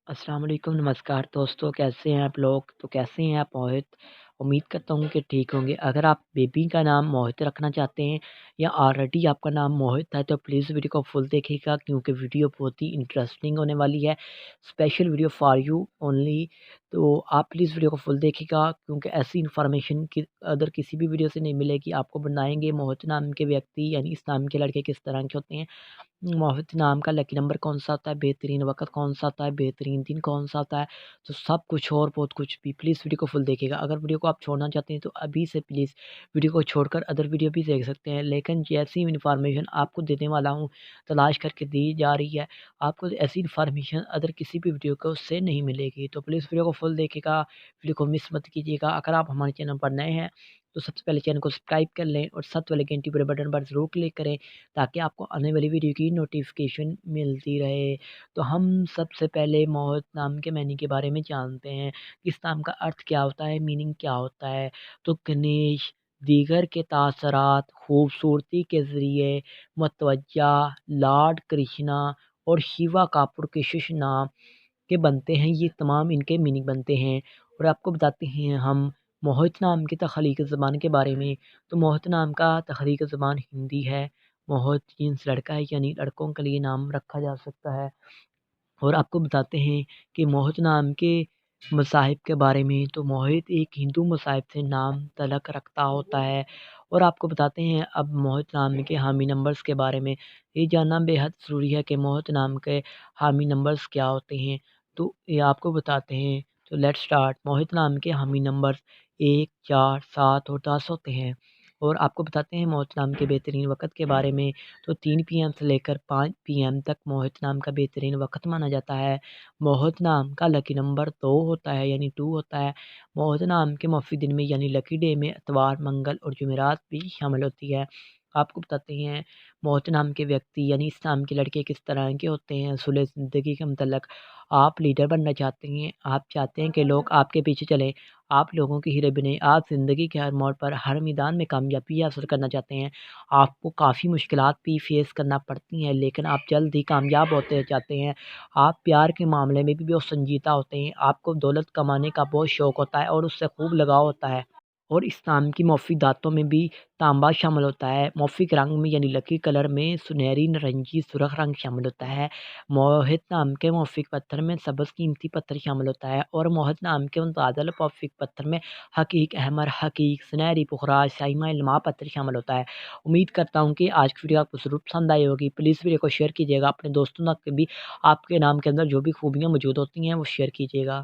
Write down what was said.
अस्सलाम वालेकुम, नमस्कार दोस्तों, कैसे हैं आप लोग? तो कैसे हैं आप मोहित? उम्मीद करता हूँ कि ठीक होंगे। अगर आप बेबी का नाम मोहित रखना चाहते हैं या ऑलरेडी आपका नाम मोहित है तो प्लीज़ वीडियो को फुल देखिएगा क्योंकि वीडियो बहुत ही इंटरेस्टिंग होने वाली है। Special video for you only. तो आप प्लीज़ वीडियो को फुल देखिएगा क्योंकि ऐसी इन्फॉर्मेशन कि अदर किसी भी वीडियो से नहीं मिलेगी। आपको बनाएँगे मोहित नाम के व्यक्ति यानी इस नाम के लड़के किस तरह के होते हैं। मोहित नाम का लकी नंबर कौन-सा होता है, बेहतरीन वक़्त कौन-सा होता है, बेहतरीन दिन कौन-सा होता है, तो सब कुछ और बहुत कुछ भी प्लीज़ वीडियो को फुल देखिएगा। अगर वीडियो को आप छोड़ना चाहते हैं तो अभी से प्लीज़ वीडियो को छोड़कर अदर वीडियो भी देख सकते हैं। लेकिन जैसी इन्फॉर्मेशन आपको देने वाला हूँ, तलाश करके दी जा रही है, आपको ऐसी इन्फॉर्मेशन अदर किसी भी वीडियो को से नहीं मिलेगी। तो प्लीज़ वीडियो को फुल देखिएगा, वीडियो को मिस मत कीजिएगा। अगर आप हमारे चैनल पर नए हैं, तो सबसे पहले चैनल को सब्सक्राइब कर लें और साथ वाले घंटी वाले बटन पर ज़रूर क्लिक करें ताकि आपको आने वाली वीडियो की नोटिफिकेशन मिलती रहे। तो हम सबसे पहले मोहित नाम के मैनी के बारे में जानते हैं। इस नाम का अर्थ क्या होता है, मीनिंग क्या होता है? तो गणेश, दीगर के तासरात, खूबसूरती के ज़रिए, मतवज्जा, लॉर्ड कृष्णा और शिवा का पुरकशिश नाम के बनते हैं। ये तमाम इनके मीनिंग बनते हैं और आपको बताते हैं हम मोहित नाम की तख्लीक़ ज़बान के बारे में। तो मोहित नाम का तख्लीक़ ज़बान हिंदी है। मोहित मीन्स लड़का है यानी लड़कों के लिए नाम रखा जा सकता है। और आपको बताते हैं कि मोहित नाम के मज़ाहिब के बारे में। तो मोहित एक हिंदू मज़ाहिब से नाम तलक रखता होता है। और आपको बताते हैं अब मोहित नाम के हामी नंबर्स के बारे में। ये जानना बेहद ज़रूरी है कि मोहित नाम के हामी नंबर्स क्या होते हैं। तो ये आपको बताते हैं। तो लेट्स स्टार्ट। मोहित नाम के हामी नंबर्स 1, 4, 7 और 10 होते हैं। और आपको बताते हैं मोहित नाम के बेहतरीन वक़्त के बारे में। तो 3 पीएम से लेकर 5 पीएम तक मोहित नाम का बेहतरीन वक़्त माना जाता है। मोहित नाम का लकी नंबर 2 होता है यानी 2 होता है। मोहित नाम के मौफ़ी दिन में यानी लकी डे में इतवार, मंगल और जुमेरात भी शामिल होती है। आपको बताते हैं मोहित नाम के व्यक्ति यानी इस नाम के लड़के किस तरह के होते हैं। असूल ज़िंदगी के मतलब आप लीडर बनना चाहते हैं, आप चाहते हैं कि लोग आपके पीछे चलें, आप लोगों की हीरो बनें, आप ज़िंदगी के हर मोड़ पर, हर मैदान में कामयाबी हासिल करना चाहते हैं। आपको काफ़ी मुश्किलात भी फ़ेस करना पड़ती हैं, लेकिन आप जल्द ही कामयाब होते जाते हैं। आप प्यार के मामले में भी बहुत संजीदा होते हैं। आपको दौलत कमाने का बहुत शौक होता है और उससे खूब लगाव होता है। और इस नाम की मौफ़ी दाँतों में भी तांबा शामिल होता है। मौफ़ी के रंग में यानी लकी कलर में सुनहरी, नारंगी, सुर्ख रंग शामिल होता है। मोहित नाम के मौफ़ी पत्थर में सब्ज़ कीमती पत्थर शामिल होता है और मोहित नाम के मुतादल मौफ़ी पत्थर में हकीक, अहमर, हकीक, सुनहरी, पुखराज, शाइमा, इल्मा पत्थर शामिल होता है। उम्मीद करता हूँ कि आज की वीडियो आपको ज़रूर पसंद आई होगी। प्लीज़ वीडियो को शेयर कीजिएगा अपने दोस्तों तक भी। आपके नाम के अंदर जो भी खूबियाँ मौजूद होती हैं वो शेयर कीजिएगा।